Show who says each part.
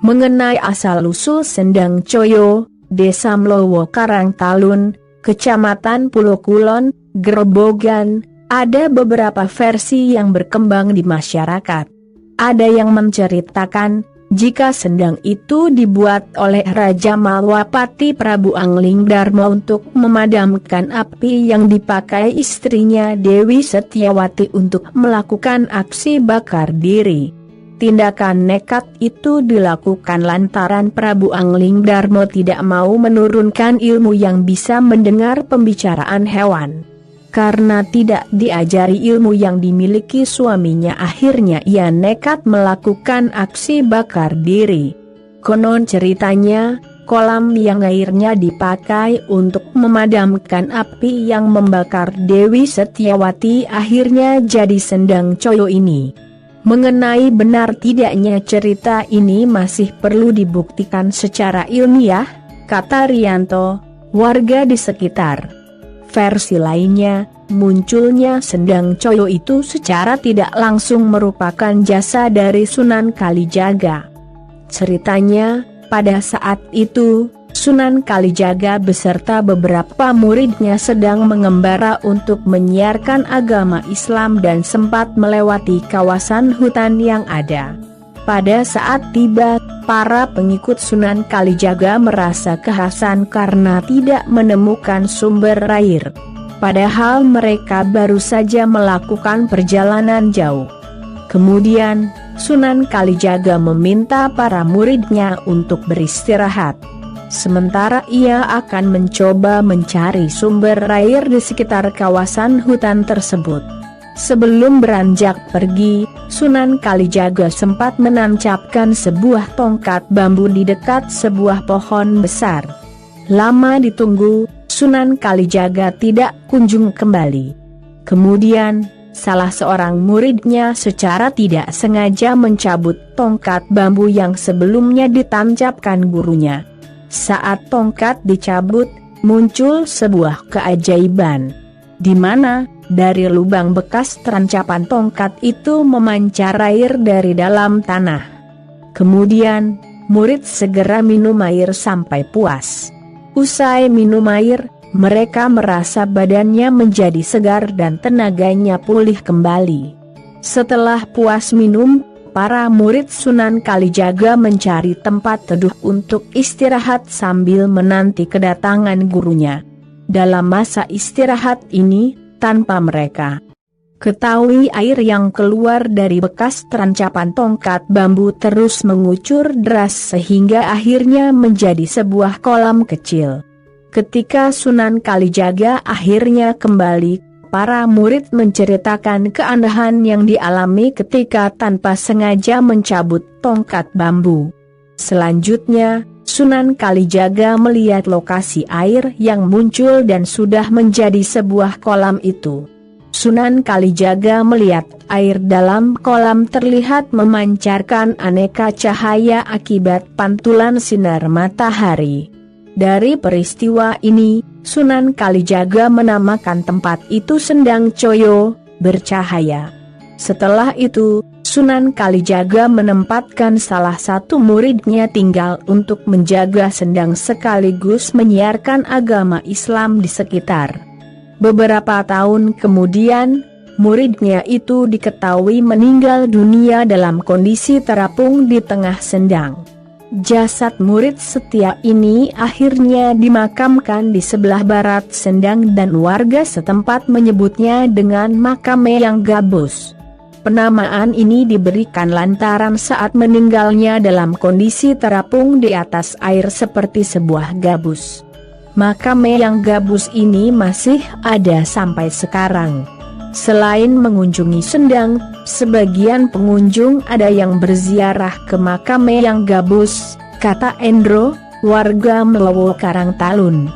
Speaker 1: Mengenai asal-usul Sendang Coyo, Desa Mlowo Karangtalun, Kecamatan Pulo Kulon, Grobogan, ada beberapa versi yang berkembang di masyarakat. Ada yang menceritakan, jika sendang itu dibuat oleh Raja Malwapati Prabu Angling Darma untuk memadamkan api yang dipakai istrinya Dewi Setiawati untuk melakukan aksi bakar diri. Tindakan nekat itu dilakukan lantaran Prabu Angling Darma tidak mau menurunkan ilmu yang bisa mendengar pembicaraan hewan. Karena tidak diajari ilmu yang dimiliki suaminya, akhirnya ia nekat melakukan aksi bakar diri. Konon ceritanya, kolam yang airnya dipakai untuk memadamkan api yang membakar Dewi Setiawati akhirnya jadi Sendang Coyo ini. Mengenai benar tidaknya cerita ini masih perlu dibuktikan secara ilmiah, kata Rianto, warga di sekitar. Versi lainnya, munculnya Sendang Coyo itu secara tidak langsung merupakan jasa dari Sunan Kalijaga. Ceritanya, pada saat itu, Sunan Kalijaga beserta beberapa muridnya sedang mengembara untuk menyiarkan agama Islam dan sempat melewati kawasan hutan yang ada. Pada saat tiba, para pengikut Sunan Kalijaga merasa kehausan karena tidak menemukan sumber air. Padahal mereka baru saja melakukan perjalanan jauh. Kemudian, Sunan Kalijaga meminta para muridnya untuk beristirahat. Sementara ia akan mencoba mencari sumber air di sekitar kawasan hutan tersebut. Sebelum beranjak pergi, Sunan Kalijaga sempat menancapkan sebuah tongkat bambu di dekat sebuah pohon besar. Lama ditunggu, Sunan Kalijaga tidak kunjung kembali. Kemudian, salah seorang muridnya secara tidak sengaja mencabut tongkat bambu yang sebelumnya ditancapkan gurunya. Saat tongkat dicabut, muncul sebuah keajaiban, di mana dari lubang bekas tancapan tongkat itu memancar air dari dalam tanah. Kemudian, murid segera minum air sampai puas. Usai minum air, mereka merasa badannya menjadi segar dan tenaganya pulih kembali. Setelah puas minum, para murid Sunan Kalijaga mencari tempat teduh untuk istirahat sambil menanti kedatangan gurunya. Dalam masa istirahat ini, tanpa mereka ketahui, air yang keluar dari bekas tancapan tongkat bambu terus mengucur deras sehingga akhirnya menjadi sebuah kolam kecil. Ketika Sunan Kalijaga akhirnya kembali, para murid menceritakan keanehan yang dialami ketika tanpa sengaja mencabut tongkat bambu. Selanjutnya, Sunan Kalijaga melihat lokasi air yang muncul dan sudah menjadi sebuah kolam itu. Sunan Kalijaga melihat air dalam kolam terlihat memancarkan aneka cahaya akibat pantulan sinar matahari. Dari peristiwa ini, Sunan Kalijaga menamakan tempat itu Sendang Coyo, bercahaya. Setelah itu, Sunan Kalijaga menempatkan salah satu muridnya tinggal untuk menjaga sendang sekaligus menyiarkan agama Islam di sekitar. Beberapa tahun kemudian, muridnya itu diketahui meninggal dunia dalam kondisi terapung di tengah sendang. Jasad murid setia ini akhirnya dimakamkan di sebelah barat sendang dan warga setempat menyebutnya dengan makam Yang Gabus. Penamaan ini diberikan lantaran saat meninggalnya dalam kondisi terapung di atas air seperti sebuah gabus. Makam Yang Gabus ini masih ada sampai sekarang. Selain mengunjungi sendang, sebagian pengunjung ada yang berziarah ke makam Yang Gabus, kata Endro, warga Mlowo Karangtalun.